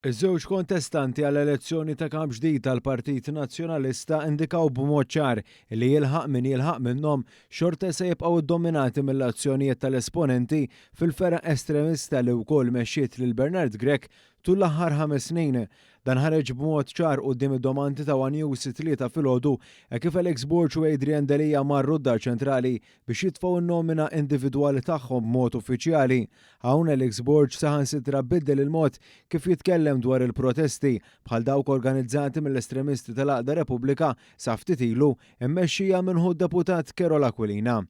Iż-żewġ kontestanti għall-elezzjoni ta' kap ġdid tal-Partit Nazzjonalista indikaw b'mod ċar li jilħaq min jilħaq minnhom xorta se jibqgħu ddominati mill-azzjonijiet tal-esponenti fil-feraq estremista li wkoll mexxiet lil Bernard Grech tul l-aħħar 5 snin. Dan ħareġ b'mod ċar quddiem id-domandi ta' One News it-tlieta filgħodu kif Alex Borch u Adrian Delija marru d-dar ċentrali biex jitfgħu n-nomina individwali tagħhom b'mod uffiċjali. Hawn Alex Borch saħansitra biddel il-mod kif jitkellem dwar il-protesti bħal dawk organizzati mill-estremisti tal-Għaqda Repubblika sa ftit ilu immexxija minħu d-deputat Kerol Aquilina.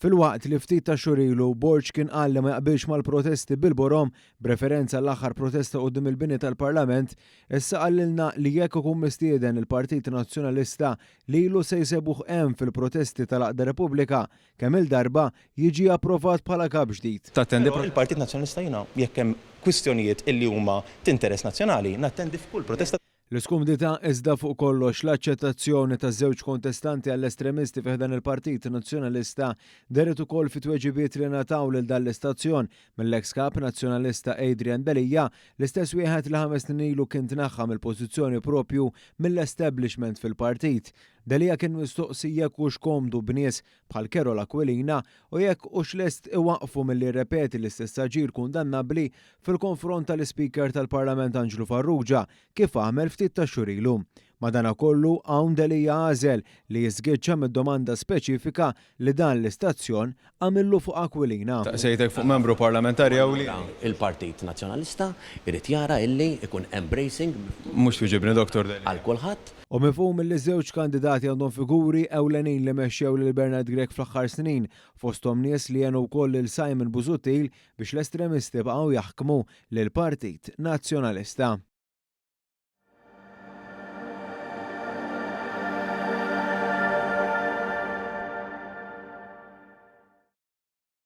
Fil-waqt li ftit ta' xhur ilu Borch kien qal li ma jaqbilx mal-protesti bil-borom b'referenza l-aħħar protesta quddiem il-bini tal-Parlament, issa qallilna li jekk ikun mistieden il-Partit Nazzjonalista li ilu se jsebuh hemm fil-protesti tal-Għaqda Repubblika kemm il-darba jiġi approvat bħala kap ġdid. Il-Partit Nazzjonalista jekk hemm kwistjonijiet illi huma t'interess nazzjonali, nattendi f'kull protesta. L-iskumdita iżda fuq kollox l-aċċettazzjoni ta' żewġ kontestanti għall-estremisti fih dan il-Partit Nazzjonalista deret ukoll fit-tweġibiet li ngħataw lil dan l-istazzjon mill-eks kap nazzjonalista Adrian Delija, l-istess wieħed li 5 snin ilu kien tnaħħa mill-pożizzjoni propju mill-establishment fil-partit. Delija kien mistoqsi jekk hux komdu b'nies bħal Kerol Aquilina u jekk hux lest iwaqfu milli rrepeti l-istess aġir kundannabbli fil-konfront tal-Speaker tal-Parlament Anġlu Farrugia kif għamel ftit ta' xhur ilu. Madankollu hawn Delija għażel li jiżgiċċa mid-domanda speċifika li dan l-istazzjon għamillu fuq Aquilina. Sejtek fuq membru parlamentari jew li il-Partit Nazzjonalista irid jara illi ikun embracing mhux tiġibni Dr. Delija. għal kulħadd. U mifhum li żewġ kandidati għandhom figuri ewlenin li mexxew lil Bernard Grech fl-aħħar snin, fosthom nies li jenu wkoll lil Simon Busuttil biex l-estremisti baqgħu jaħkmu lill Partit Nazzjonalista.